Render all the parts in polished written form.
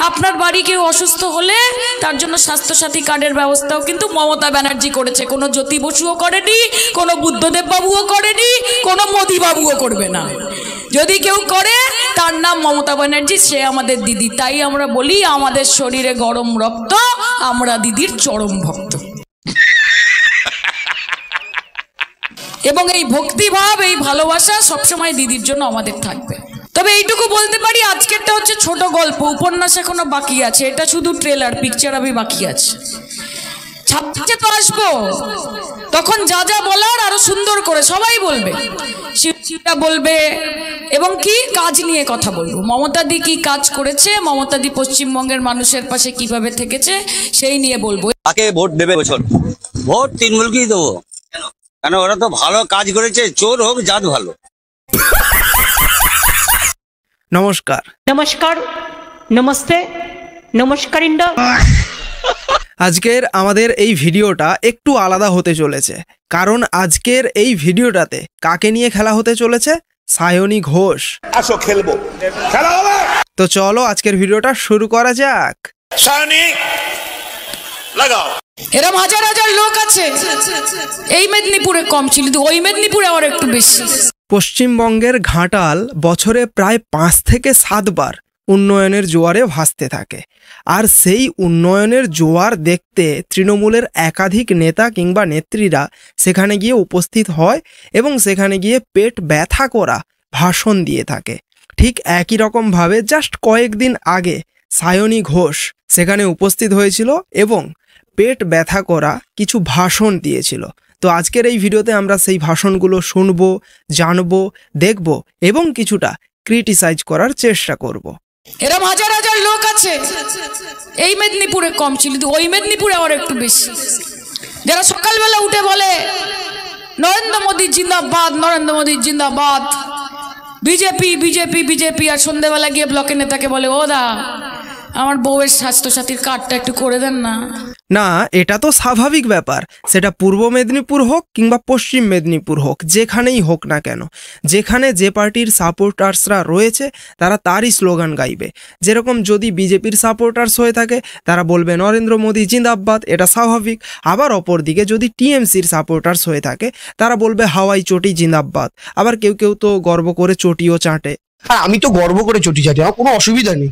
আপনার বাড়ি কেউ অসুস্থ হলে তার জন্য স্বাস্থ্যসাথী কার্ডের ব্যবস্থাও কিন্তু মমতা ব্যানার্জি করেছে। কোনো জ্যোতি বসুও করেনি, কোনো বুদ্ধদেব বাবুও করেনি, কোনো মোদি বাবুও করবে না। যদি কেউ করে তার নাম মমতা ব্যানার্জি, সে আমাদের দিদি। তাই আমরা বলি আমাদের শরীরে গরম রক্ত, আমরা দিদির চরম ভক্ত। এবং এই ভক্তিভাব, এই ভালোবাসা সবসময় দিদির জন্য আমাদের থাকবে। তবে এইটুকু বলতে পারি, আজকেরটা হচ্ছে ছোট গল্প, উপন্যাস এখনো বাকি আছে। এটা শুধু ট্রেলার, পিকচার আমি বাকি আছে। ছাপছে তো আসবো, তখন যা যা বলার আরো সুন্দর করে সবাই বলবে, শিবটা বলবে এবং কি কাজ নিয়ে কথা বলবো। মমতাদি কি কাজ করেছে, মমতাদি পশ্চিমবঙ্গের মানুষের পাশে কিভাবে থেকেছে সেই নিয়ে বলবো। কাকে ভোট দেবে বছর? ভোট তৃণমূলকেই দেবো। কেন? ওরা তো ভালো কাজ করেছে, চোর হোক জাত ভালো। নমস্কার, নমস্কার, নমস্তে, নমস্কার ইন্ডা। আজকের আমাদের এই ভিডিওটা একটু আলাদা হতে চলেছে, কারণ আজকের এই ভিডিওটাতে কাকে নিয়ে খেলা হতে চলেছে? সায়নী ঘোষ। আসো খেলবো, খেলা হবে। তো চলো আজকের ভিডিওটা শুরু করা যাক। সায়নী লাগাও। এরকম হাজার হাজার লোক আছে। এই মেদিনীপুরে কম ছিল, ওই মেদিনীপুরে আবার একটু বেশি। পশ্চিমবঙ্গের ঘাটাল বছরে প্রায় 5 থেকে 7 বার উন্নয়নের জোয়ারে ভাসতে থাকে। আর সেই উন্নয়নের জোয়ার দেখতে তৃণমূলের একাধিক নেতা কিংবা নেত্রীরা সেখানে গিয়ে উপস্থিত হয় এবং সেখানে গিয়ে পেট ব্যথা করা ভাষণ দিয়ে থাকে। ঠিক একই রকমভাবে জাস্ট কয়েকদিন আগে সায়নী ঘোষ সেখানে উপস্থিত হয়েছিল এবং পেট ব্যথা করা কিছু ভাষণ দিয়েছিল। তো আজকের এই ভিডিওতে আমরা সেই ভাষণগুলো শুনবো, জানবো, দেখব এবং কিছুটা ক্রিটিসাইজ করার চেষ্টা করব। এরকম হাজার হাজার লোক আছে। এই মেদিনীপুরে কম ছিল, ওই মেদিনীপুরে আবার একটু বেশি, যারা সকালবেলা উঠে বলে নরেন্দ্র মোদী জিন্দাবাদ, নরেন্দ্র মোদী জিন্দাবাদ, বিজেপি বিজেপি বিজেপি, আর সন্ধ্যেবেলা গিয়ে ব্লকের নেতাকে বলে ও দা আমার বউয়ের স্বাস্থ্যসাথীর কার্ডটা একটু করে দেন না। না, এটা তো স্বাভাবিক ব্যাপার, সেটা পূর্ব মেদিনীপুর হোক কিংবা পশ্চিম মেদিনীপুর হোক, যেখানেই হোক না কেন, যেখানে যে পার্টির সাপোর্টার্সরা রয়েছে তারা তারই স্লোগান গাইবে। যেরকম যদি বিজেপির সাপোর্টার্স হয়ে থাকে তারা বলবে নরেন্দ্র মোদী জিন্দাবাদ, এটা স্বাভাবিক। আবার অপরদিকে যদি টিএমসির সাপোর্টার্স হয়ে থাকে তারা বলবে হাওয়াই চটি জিন্দাবাদ। আবার কেউ কেউ তো গর্ব করে চটিও চাটে। আর আমি তো গর্ব করে চটি চাটি, আমার কোনো অসুবিধা নেই।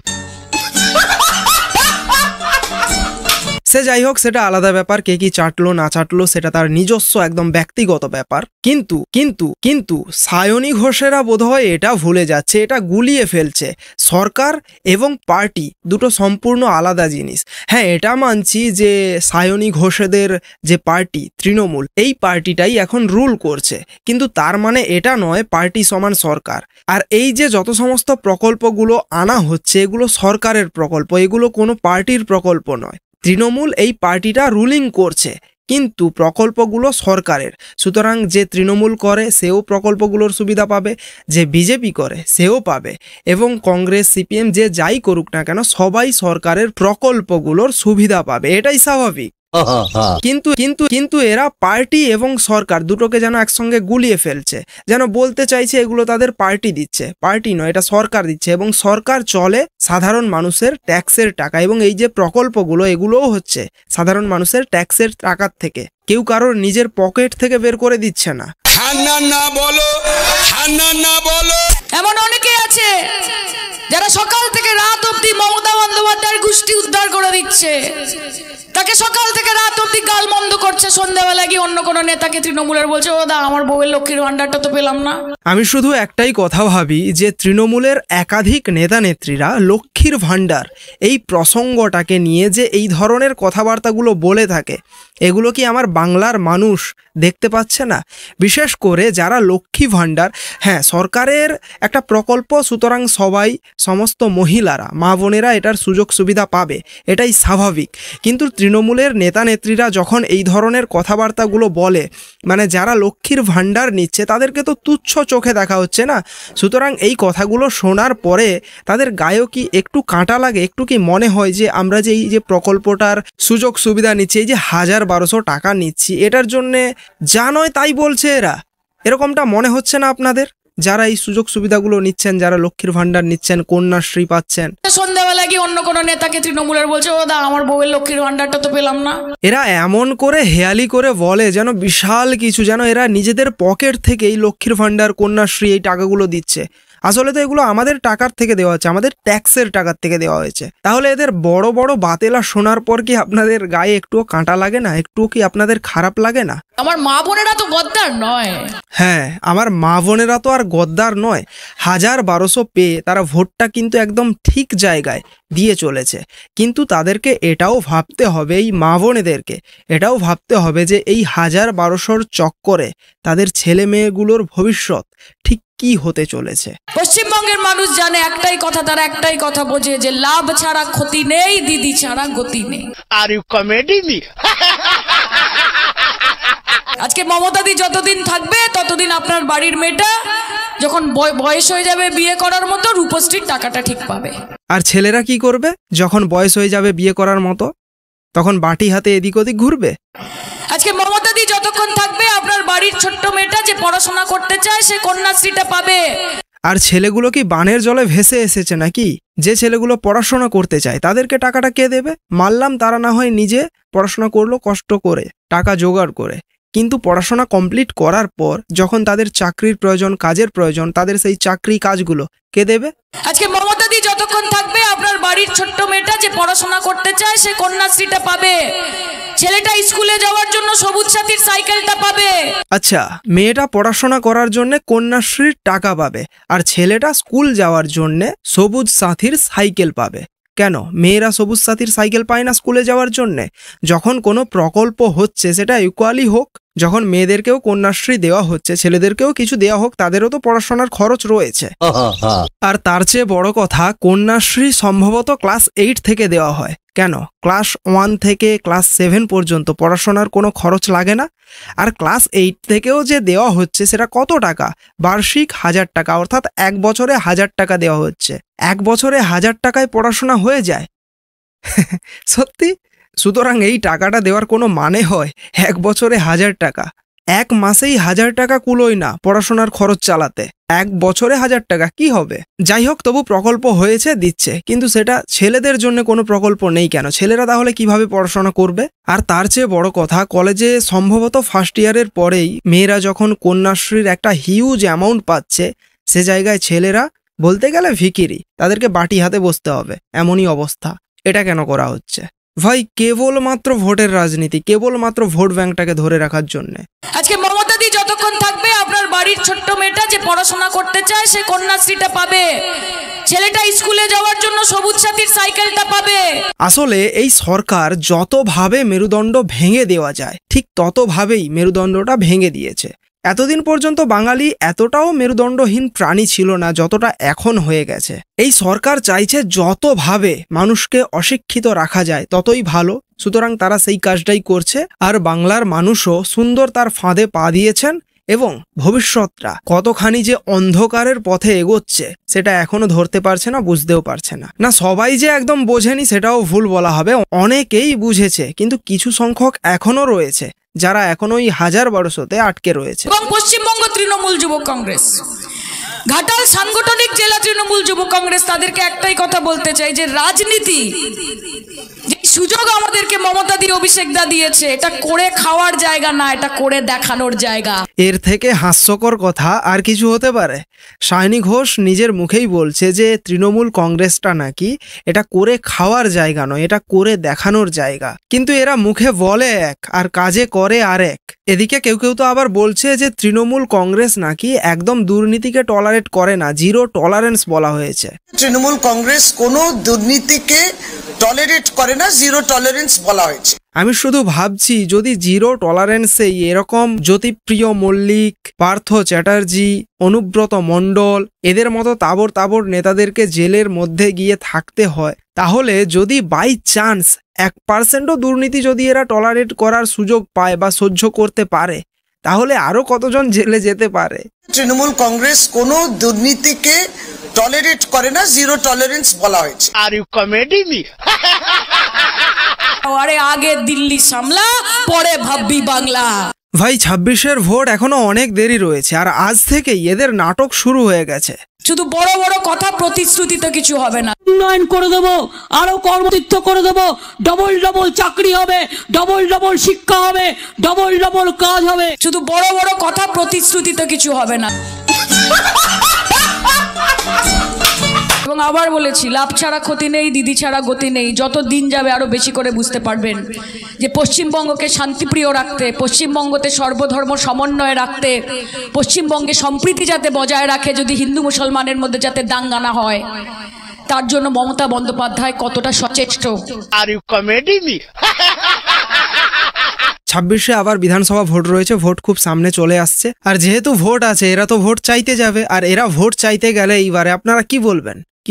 সে যাই হোক, সেটা আলাদা ব্যাপার, কে কি চাটলো না চাটলো সেটা তার নিজস্ব একদম ব্যক্তিগত ব্যাপার। কিন্তু কিন্তু কিন্তু সায়নী ঘোষেরা বোধহয় এটা ভুলে যাচ্ছে, এটা গুলিয়ে ফেলছে। সরকার এবং পার্টি দুটো সম্পূর্ণ আলাদা জিনিস। হ্যাঁ, এটা মানছি যে সায়নী ঘোষেদের যে পার্টি তৃণমূল, এই পার্টিটাই এখন রুল করছে, কিন্তু তার মানে এটা নয় পার্টি সমান সরকার। আর এই যে যত সমস্ত প্রকল্পগুলো আনা হচ্ছে এগুলো সরকারের প্রকল্প, এগুলো কোনো পার্টির প্রকল্প নয়। তৃণমূল এই পার্টিটা রুলিং করছে কিন্তু প্রকল্পগুলো সরকারের। সুতরাং যে তৃণমূল করে সেও প্রকল্পগুলোর সুবিধা পাবে, যে বিজেপি করে সেও পাবে, এবং কংগ্রেস সিপিএম যে যাই করুক না কেন সবাই সরকারের প্রকল্পগুলোর সুবিধা পাবে, এটাই স্বাভাবিক। কিন্তু কিন্তু কিন্তু এরা পার্টি এবং সরকার দুটোকে যেন একসঙ্গে গুলিয়ে ফেলছে, যেন বলতে চাইছে এগুলো তাদের পার্টি দিচ্ছে। পার্টি নয়, এটা সরকার দিচ্ছে, এবং সরকার চলে সাধারণ মানুষের ট্যাক্সের টাকা, এবং এই যে প্রকল্পগুলো এগুলোও হচ্ছে সাধারণ মানুষের ট্যাক্সের টাকার থেকে, কেউ কারোর নিজের পকেট থেকে বের করে দিচ্ছে না। এমন অনেকে আছে যারা সকাল থেকে রাত অব্দি মমতা বন্দ্যোপাধ্যায়ের গোষ্ঠী উদ্ধার করে দিচ্ছে, তাকে সকাল থেকে রাত অব্দি গাল মন্দ করছে, সন্ধ্যাবেলা গিয়ে অন্য কোনো নেতাকে তৃণমূলের বলছে ও দা আমার বউয়ের লক্ষ্মীর ভান্ডারটা তো পেলাম না। আমি শুধু একটাই কথা ভাবি যে তৃণমূলের একাধিক নেতা নেত্রীরা লক্ষ্মীর ভান্ডার এই প্রসঙ্গটাকে নিয়ে যে এই ধরনের কথাবার্তাগুলো বলে থাকে, এগুলো কি আমার বাংলার মানুষ দেখতে পাচ্ছে না? বিশেষ করে যারা লক্ষ্মী ভান্ডার, হ্যাঁ সরকারের একটা প্রকল্প, সুতরাং সবাই সমস্ত মহিলারা মা বোনেরা এটার সুযোগ সুবিধা পাবে, এটাই স্বাভাবিক। কিন্তু তৃণমূলের নেতা নেত্রীরা যখন এই ধরনের কথাবার্তাগুলো বলে, মানে যারা লক্ষ্মীর ভান্ডার নিচ্ছে তাদেরকে তো তুচ্ছ চোখে দেখা হচ্ছে না। সুতরাং এই কথাগুলো শোনার পরে তাদের গায়েও কি একটু কাঁটা লাগে? একটু কি মনে হয় যে আমরা যে এই যে প্রকল্পটার সুযোগ সুবিধা নিচ্ছি, এই যে 1000-1200 টাকা নিচ্ছি, এটার জন্যে যা নয় তাই বলছে এরা, এরকমটা মনে হচ্ছে না আপনাদের? যারা এই সুযোগ সুবিধাগুলো নিচ্ছেন, যারা লক্ষ্মীর ভান্ডার নিচ্ছেন, কন্যাশ্রী পাচ্ছেন, সন্ধ্যাবেলা গিয়ে অন্য কোনো নেতাকে তৃণমূলের বলছে, ও দা আমার বউয়ের লক্ষ্মীর ভান্ডারটা তো পেলাম না। এরা এমন করে হেয়ালি করে বলে যেন বিশাল কিছু, যেন এরা নিজেদের পকেট থেকে এই লক্ষ্মীর ভান্ডার, কন্যাশ্রী এই টাকাগুলো দিচ্ছে। আসলে তো এগুলো আমাদের টাকার থেকে দেওয়া হচ্ছে, আমাদের ট্যাক্সের টাকার থেকে দেওয়া হয়েছে। তাহলে এদের বড় বড় বাতেলা শোনার পর কি আপনাদের গায়ে একটুও কাঁটা লাগে না? একটুও কি আপনাদের খারাপ লাগে না? আমার মা বোনেরা তো গদ্দার নয়। হ্যাঁ, আমার মা বোনেরা তো আর গদ্দার নয়। 1200 পেয়ে তারা ভোটটা কিন্তু একদম ঠিক জায়গায় দিয়ে চলেছে। কিন্তু তাদেরকে এটাও ভাবতে হবে, এই মা বোনেদেরকে এটাও ভাবতে হবে যে এই 1200-র চক্করে তাদের ছেলে মেয়েগুলোর ভবিষ্যৎ ঠিক কি হতে চলেছে। পশ্চিমবঙ্গের মানুষ জানে একটাই কথা, তারা একটাই কথা বোঝে যে লাভ ছাড়া ক্ষতি নেই, দিদি ছাড়া গতি নেই। Are you comedy me? আজকে মমতাদি যতদিন থাকবে ততদিন আপনার বাড়ির মেয়েটা যখন বয়স হয়ে যাবে বিয়ে করার মতো, রূপশ্রীর টাকাটা ঠিক পাবে। আর ছেলেরা কি করবে যখন বয়স হয়ে যাবে বিয়ে করার মতো? তখন বাটি হাতে এদিক ওদিক ঘুরবে। আজকে মমতাদি যতক্ষণ থাকবে আপনার বাড়ির ছোট্ট মেয়েটা যে পড়াশোনা করতে চায় সে কন্যাশ্রীটা পাবে। আর ছেলেগুলো কি বানের জলে ভেসে এসেছে নাকি? যে ছেলেগুলো পড়াশোনা করতে চায় তাদেরকে টাকাটা কে দেবে? মানলাম তারা না হয় নিজে পড়াশোনা করলো কষ্ট করে, টাকা জোগাড় করে, কিন্তু পড়াশোনা কমপ্লিট করার পর যখন তাদের চাকরির প্রয়োজন, কাজের প্রয়োজন, তাদের সেই চাকরি কাজগুলো কে দেবে? আজকে মমতাদি যতক্ষণ থাকবে আপনার বাড়ির ছোট্ট মেয়েটা যে পড়াশোনা করতে চায় সে কন্যাশ্রীটা পাবে। ছেলেটা স্কুলে যাওয়ার জন্য সবুজ সাথীর সাইকেলটা পাবে। আচ্ছা, মেয়েটা পড়াশোনা করার জন্য কন্যাশ্রীর টাকা পাবে, আর ছেলেটা স্কুল যাওয়ার জন্য সবুজ সাথীর সাইকেল পাবে। কেন মেয়েরা সবুজ সাথীর সাইকেল পায় না স্কুলে যাওয়ার জন্যে? যখন কোনো প্রকল্প হচ্ছে সেটা ইকুয়ালি হোক, যখন মেয়েদেরকেও কন্যাশ্রী দেওয়া হচ্ছে, ছেলেদেরকেও কিছু দেওয়া হোক, তাদেরও তো পড়াশোনার খরচ রয়েছে। আর তার চেয়ে বড় কথা, কন্যাশ্রী সম্ভবত ক্লাস 8 থেকে দেওয়া হয়। কেন ক্লাস 1 থেকে ক্লাস 7 পর্যন্ত পড়াশোনার কোনো খরচ লাগে না? আর ক্লাস 8 থেকেও যে দেওয়া হচ্ছে সেটা কত টাকা? বার্ষিক 1000 টাকা, অর্থাৎ 1 বছরে 1000 টাকা দেওয়া হচ্ছে। 1 বছরে 1000 টাকায় পড়াশোনা হয়ে যায়? সত্যি? সুতরাং এই টাকাটা দেওয়ার কোনো মানে হয়? 1 বছরে 1000 টাকা, 1 মাসেই 1000 টাকা কুলোয় না পড়াশোনার খরচ চালাতে। 1 বছরে 1000 টাকা কি হবে? যাই হোক, তবু প্রকল্প হয়েছে, দিচ্ছে, কিন্তু সেটা ছেলেদের জন্য কোনো প্রকল্প নেই কেন? ছেলেরা তাহলে কিভাবে পড়াশোনা করবে? আর তার চেয়ে বড় কথা, কলেজে সম্ভবত ফার্স্ট ইয়ারের পরেই মেয়েরা যখন কন্যাশ্রীর একটা হিউজ অ্যামাউন্ট পাচ্ছে, সে জায়গায় ছেলেরা বলতে গেলে ভিখিরি, তাদেরকে বাটি হাতে বসতে হবে, এমনই অবস্থা। এটা কেন করা হচ্ছে ভাই? কেবলমাত্র ভোটের রাজনীতি, কেবলমাত্র ভোট ব্যাংকটাকে ধরে রাখার জন্য। আজকে মমতাদি যতক্ষণ থাকবে আপনার বাড়ির ছোট্ট মেয়েটা যে পড়াশোনা করতে চায় সে কন্যাশ্রীটা পাবে। ছেলেটা স্কুলে যাওয়ার জন্য সবুজ সাথীর সাইকেলটা পাবে। আসলে এই সরকার যতভাবে মেরুদণ্ড ভেঙে দেওয়া যায় ঠিক ততভাবেই মেরুদণ্ডটা ভেঙে দিয়েছে। এতদিন পর্যন্ত বাঙালি এতটাও মেরুদণ্ডহীন প্রাণী ছিল না যতটা এখন হয়ে গেছে। এই সরকার চাইছে যতভাবে মানুষকে অশিক্ষিত রাখা যায় ততই ভালো, সুতরাং তারা সেই কাজটাই করছে। আর বাংলার মানুষও সুন্দর তার ফাঁদে পা দিয়েছেন, এবং ভবিষ্যৎটা কতখানি যে অন্ধকারের পথে এগোচ্ছে সেটা এখনো ধরতে পারছে না, বুঝতেও পারছে না। না সবাই যে একদম বোঝেনি সেটাও ভুল বলা হবে, অনেকেই বুঝেছে, কিন্তু কিছু সংখ্যক এখনো রয়েছে যারা এখনো ওই 1200-তে আটকে রয়েছে। এবং পশ্চিমবঙ্গ তৃণমূল যুব কংগ্রেস, ঘাটাল সাংগঠনিক জেলা তৃণমূল যুব কংগ্রেস তাদেরকে একটাই কথা বলতে চাই যে রাজনীতি যে সুযোগ আমাদেরকে মমতাদি অভিষেকদা দিয়েছে, এটা করে খাওয়ার জায়গা না, এটা করে দেখানোর জায়গা। এর থেকে হাস্যকর কথা আর কিছু হতে পারে? সায়নী ঘোষ নিজের মুখেই বলছে যে তৃণমূল কংগ্রেসটা নাকি এটা করে খাওয়ার জায়গা নয়, এটা করে দেখানোর জায়গা। কিন্তু এরা মুখে বলে এক আর কাজে করে আরেক। এদিকে কেউ কেউ তো আবার বলছে যে তৃণমূল কংগ্রেস নাকি একদম দুর্নীতিকে টলারেট করে না, জিরো টলারেন্স বলা হয়েছে। তৃণমূল কংগ্রেস কোনো দুর্নীতিকে টলারেট করে না, জিরো টলারেন্স বলা হয়েছে। আমি শুধু ভাবছি যদি জিরো টলারেন্সে এরকম জ্যোতিপ্রিয় মল্লিক, পার্থ চ্যাটার্জি, অনুব্রত মণ্ডল এদের মতো তাবড় তাবড় নেতাদেরকে জেলের মধ্যে গিয়ে থাকতে হয়, তাহলে যদি বাই চান্স 1%ও দুর্নীতি যদি এরা টলারেট করার সুযোগ পায় বা সহ্য করতে পারে, তাহলে আরো কতজন জেলে যেতে পারে। তৃণমূল কংগ্রেস কোনো দুর্নীতিকে টলারেট করে না, জিরো টলারেন্স বলা হয়েছে। Are you comedy me? আরে আগে দিল্লি সামলা, পরে ভাববি বাংলা। ভাই 26-এর ভোট এখনো অনেক দেরি রয়েছে, আর আজ থেকেই এদের নাটক শুরু হয়ে গেছে। শুধু বড় বড় কথা, প্রতিশ্রুতিতে কিছু হবে না। উন্নয়ন করে দেবো, আরো কর্মতীর্থ করে দেবো, ডবল ডবল চাকরি হবে, ডবল ডবল শিক্ষা হবে, ডবল ডবল কাজ হবে। শুধু বড় বড় কথা, প্রতিশ্রুতিতে কিছু হবে না। এবং আবার বলেছি, লাভ ছাড়া ক্ষতি নেই, দিদি ছাড়া গতি নেই। যত দিন যাবে আরো বেশি করে বুঝতে পারবেন যে পশ্চিমবঙ্গকে শান্তিপ্রিয় রাখতে, পশ্চিমবঙ্গতে সর্বধর্ম সমন্বয়ে রাখতে, পশ্চিমবঙ্গে সম্প্রীতি যাতে বজায় রাখে, যদি হিন্দু মুসলমানের মধ্যে যাতে দাঙ্গা না হয়, তার জন্য মমতা বন্দ্যোপাধ্যায় কতটা সচেষ্ট। আর ইউ কমেডি মি 26-এ আবার বিধানসভা ভোট রয়েছে, ভোট খুব সামনে চলে আসছে। আর যেহেতু ভোট আছে, এরা তো ভোট চাইতে যাবে, আর এরা ভোট চাইতে গেলে এইবারে আপনারা কি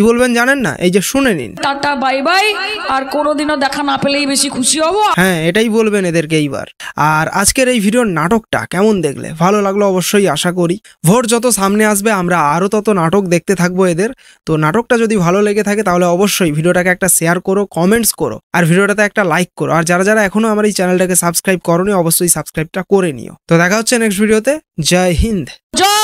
বলবেন জানেন না? এই যে শুনে নিন। টাটা বাই বাই, আর কোনোদিনও দেখা না পেলেই বেশি খুশি হব। হ্যাঁ, এটাই বলবেন এদেরকে এইবার। আর আজকের এই ভিডিওর নাটকটা কেমন দেখলে? ভালো লাগলো অবশ্যই, আশা করি। ভোট যত সামনে আসবে আমরা আরো তত নাটক দেখতে থাকবো এদের। তো নাটকটা যদি ভালো লেগে থাকে তাহলে অবশ্যই ভিডিওটাকে একটা শেয়ার করো, কমেন্টস করো, আর ভিডিওটাতে একটা লাইক করো। আর যারা যারা এখনো আমার এই চ্যানেলটাকে সাবস্ক্রাইব করোনি, অবশ্যই সাবস্ক্রাইবটা করে নিও। তো দেখা হচ্ছে নেক্সট ভিডিওতে। জয় হিন্দ। জয়